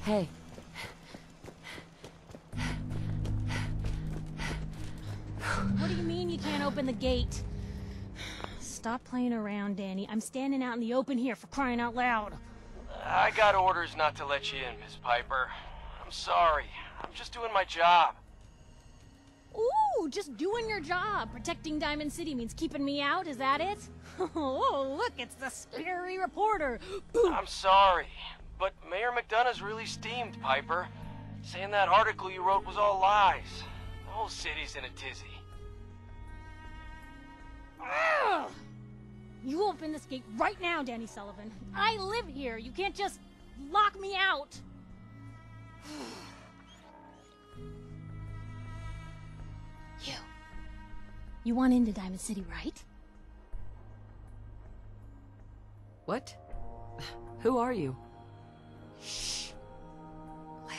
Hey. What do you mean you can't open the gate? Stop playing around, Danny. I'm standing out in the open here, for crying out loud. I got orders not to let you in, Miss Piper. I'm sorry. I'm just doing my job. Ooh, just doing your job. Protecting Diamond City means keeping me out, is that it? Oh, look, it's the scary reporter. I'm sorry, but Mayor McDonough's really steamed, Piper. Saying that article you wrote was all lies. The whole city's in a tizzy. Ugh! You open this gate right now, Danny Sullivan. I live here. You can't just lock me out. You want into Diamond City, right? What? Who are you? Shh. Play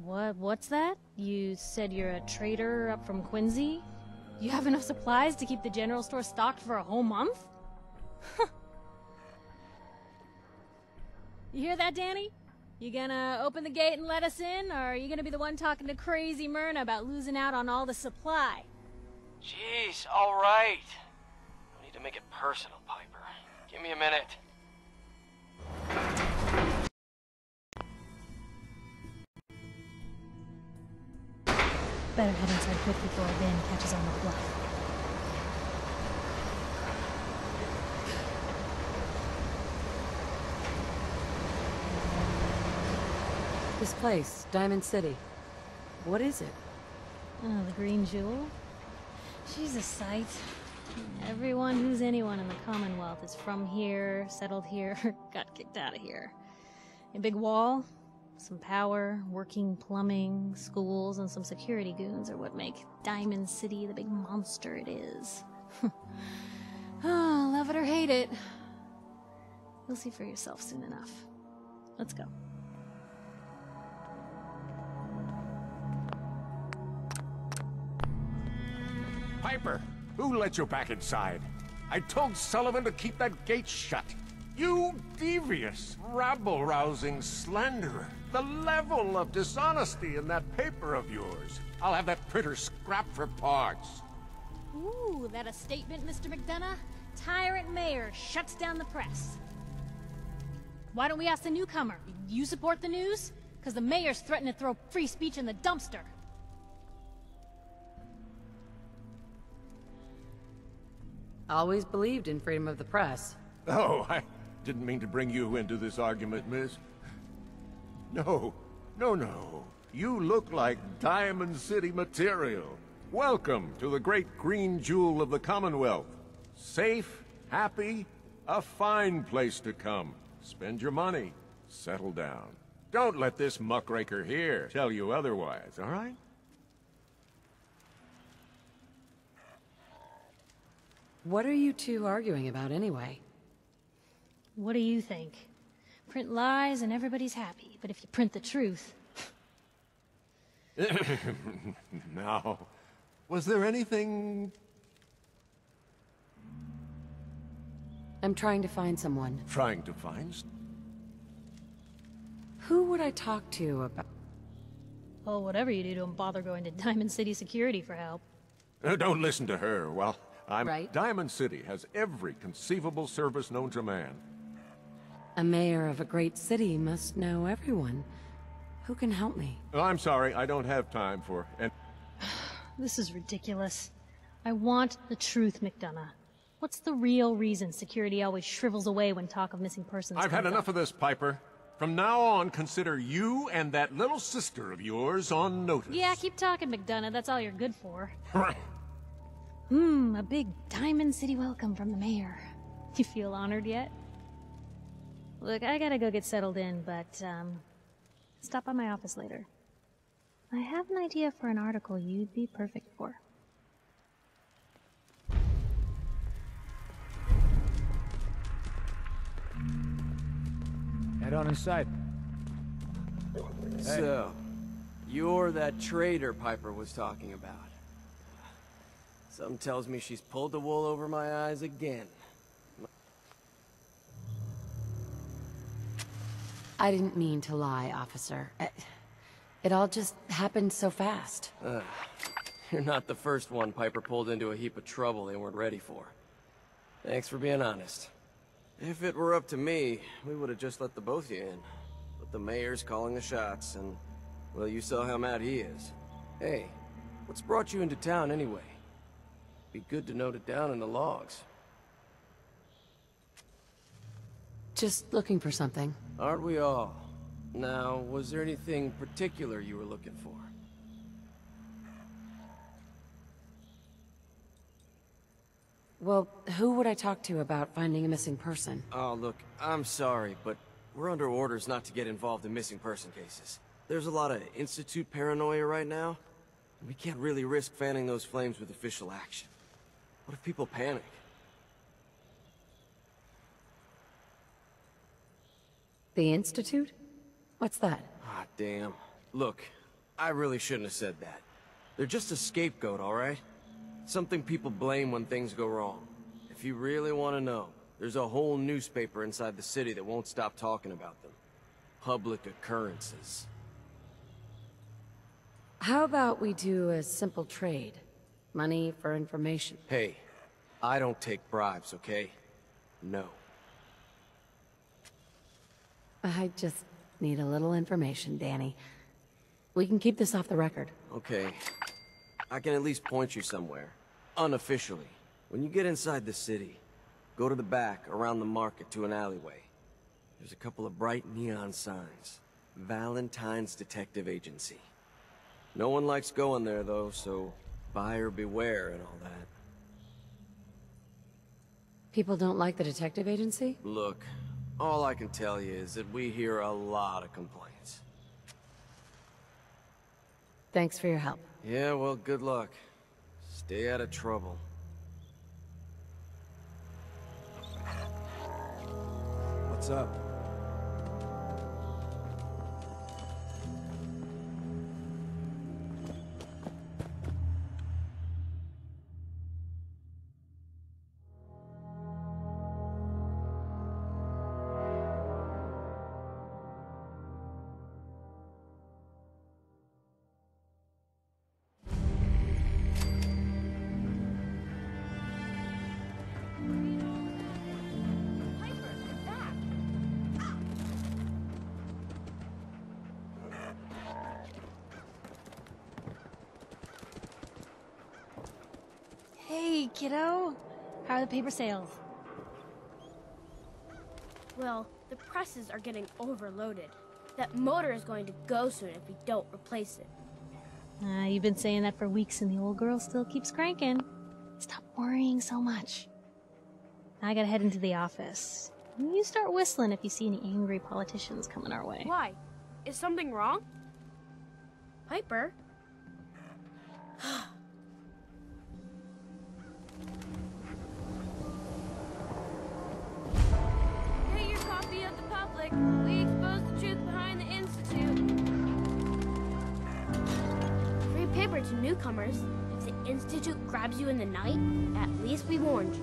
along. What's that? You said you're a trader up from Quincy? You have enough supplies to keep the general store stocked for a whole month? You hear that, Danny? You gonna open the gate and let us in, or are you gonna be the one talking to crazy Myrna about losing out on all the supply? Jeez, all right. No need to make it personal, Piper. Give me a minute. Better head inside quick before Ben catches on the bluff. This place, Diamond City. What is it? Oh, the Green Jewel? She's a sight. Everyone who's anyone in the Commonwealth is from here, settled here, got kicked out of here. A big wall, some power, working plumbing, schools, and some security goons are what make Diamond City the big monster it is. Oh, love it or hate it. You'll see for yourself soon enough. Let's go. Piper, who let you back inside? I told Sullivan to keep that gate shut. You devious, rabble-rousing slanderer. The level of dishonesty in that paper of yours. I'll have that printer scrapped for parts. Ooh, that a statement, Mr. McDonough? Tyrant mayor shuts down the press. Why don't we ask the newcomer? You support the news? Because the mayor's threatening to throw free speech in the dumpster. Always believed in freedom of the press. Oh, I didn't mean to bring you into this argument, miss. No. You look like Diamond City material. Welcome to the great green jewel of the Commonwealth. Safe, happy, a fine place to come. Spend your money, settle down. Don't let this muckraker here tell you otherwise, all right? What are you two arguing about anyway? What do you think? Print lies and everybody's happy, but if you print the truth... Now, was there anything... I'm trying to find someone. Trying to find? Who would I talk to about... Well, whatever you do, don't bother going to Diamond City Security for help. Don't listen to her. Well, Right. Diamond City has every conceivable service known to man. A mayor of a great city must know everyone. Who can help me? Oh, I'm sorry, I don't have time for... This is ridiculous. I want the truth, McDonough. What's the real reason security always shrivels away when talk of missing persons I've had comes enough up? of this, Piper. From now on, consider you and that little sister of yours on notice. Yeah, keep talking, McDonough. That's all you're good for. A big Diamond City welcome from the mayor. You feel honored yet? Look, I gotta go get settled in, but, stop by my office later. I have an idea for an article you'd be perfect for. Head on inside. So, you're that trader Piper was talking about. Something tells me she's pulled the wool over my eyes again. I didn't mean to lie, officer. It all just happened so fast. You're not the first one Piper pulled into a heap of trouble they weren't ready for. Thanks for being honest. If it were up to me, we would have just let the both of you in. But the mayor's calling the shots, and, well, you saw how mad he is. Hey, what's brought you into town anyway? Be good to note it down in the logs. Just looking for something. Aren't we all? Now, was there anything particular you were looking for? Well, who would I talk to about finding a missing person? Oh, look, I'm sorry, but we're under orders not to get involved in missing person cases. There's a lot of Institute paranoia right now, and we can't really risk fanning those flames with official action. What if people panic? The Institute? What's that? Ah, damn. Look, I really shouldn't have said that. They're just a scapegoat, all right? Something people blame when things go wrong. If you really want to know, there's a whole newspaper inside the city that won't stop talking about them. Public occurrences. How about we do a simple trade? Money for information. Hey, I don't take bribes, okay? No. I just need a little information, Danny. We can keep this off the record. Okay. I can at least point you somewhere. Unofficially. When you get inside the city, go to the back, around the market, to an alleyway. There's a couple of bright neon signs. Valentine's Detective Agency. No one likes going there, though, so buyer beware and all that. People don't like the detective agency? Look, all I can tell you is that we hear a lot of complaints. Thanks for your help. Yeah, well, good luck. Stay out of trouble. What's up? Hey, kiddo. How are the paper sales? Well, the presses are getting overloaded. That motor is going to go soon if we don't replace it. You've been saying that for weeks and the old girl still keeps cranking. Stop worrying so much. I gotta head into the office. You start whistling if you see any angry politicians coming our way. Why? Is something wrong? Piper? Get your copy of the public. We expose the truth behind the Institute. Free paper to newcomers. If the Institute grabs you in the night, at least we warned you.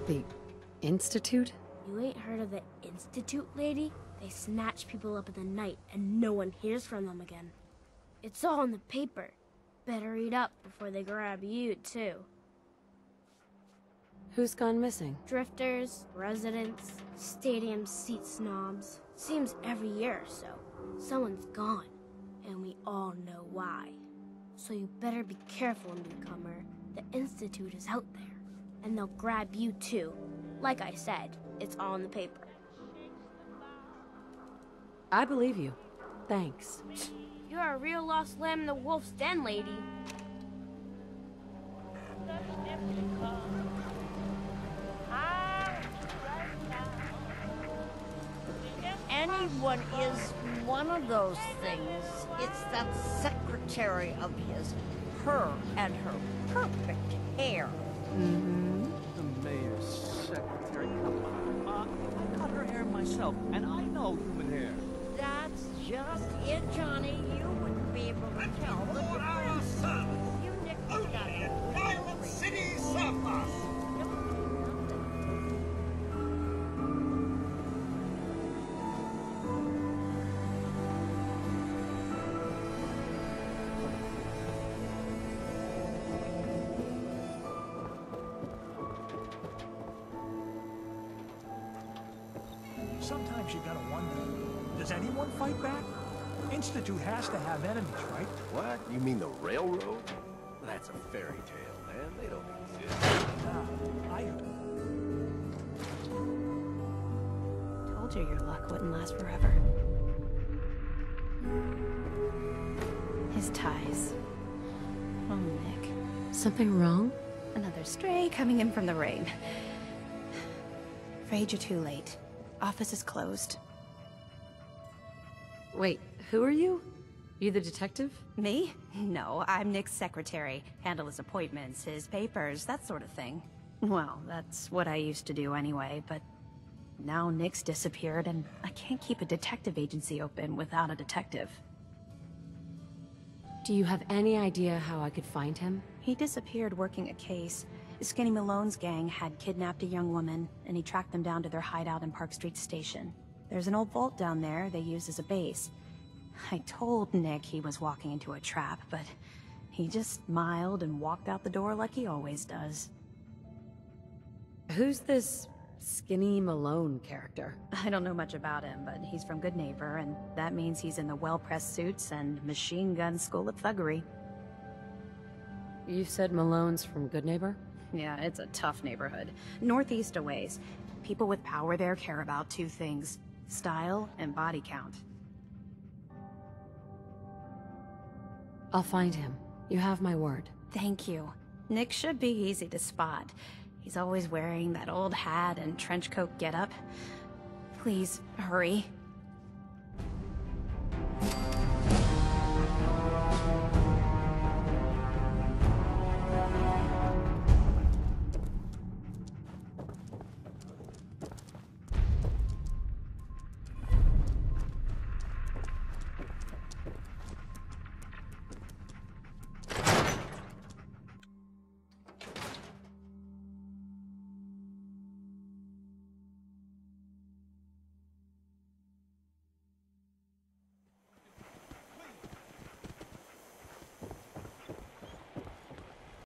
The Institute? You ain't heard of the Institute, lady? They snatch people up in the night and no one hears from them again. It's all in the paper. Better read up before they grab you, too. Who's gone missing? Drifters, residents, stadium seat snobs. Seems every year or so, someone's gone, and we all know why. So you better be careful, newcomer. The Institute is out there, and they'll grab you too. Like I said, it's all in the paper. I believe you. Thanks. You're a real lost lamb in the wolf's den, lady. Anyone is one of those things. It's that secretary of his, her and her perfect hair. The mayor's secretary. Come on. I cut her hair myself, and I know human hair. That's just it, Johnny. You wouldn't be able to tell the difference. You nicked that. Pirate City surplus! Sometimes you gotta wonder, does anyone fight back? Institute has to have enemies, right? What? You mean the railroad? That's a fairy tale, man. They don't exist. Nah, I heard. Told you your luck wouldn't last forever. His ties. Oh, Nick. Something wrong? Another stray coming in from the rain. Afraid you're too late. Office is closed. Wait, who are you? You the detective? Me? No, I'm Nick's secretary. Handle his appointments, his papers, that sort of thing. Well, that's what I used to do anyway, but now Nick's disappeared and I can't keep a detective agency open without a detective. Do you have any idea how I could find him? He disappeared working a case. Skinny Malone's gang had kidnapped a young woman, and he tracked them down to their hideout in Park Street Station. There's an old vault down there they use as a base. I told Nick he was walking into a trap, but he just smiled and walked out the door like he always does. Who's this Skinny Malone character? I don't know much about him, but he's from Good Neighbor, and that means he's in the well-pressed suits and machine gun school of thuggery. You said Malone's from Good Neighbor? Yeah, it's a tough neighborhood. Northeast a ways. People with power there care about two things: style and body count. I'll find him. You have my word. Thank you. Nick should be easy to spot. He's always wearing that old hat and trench coat getup. Please, hurry.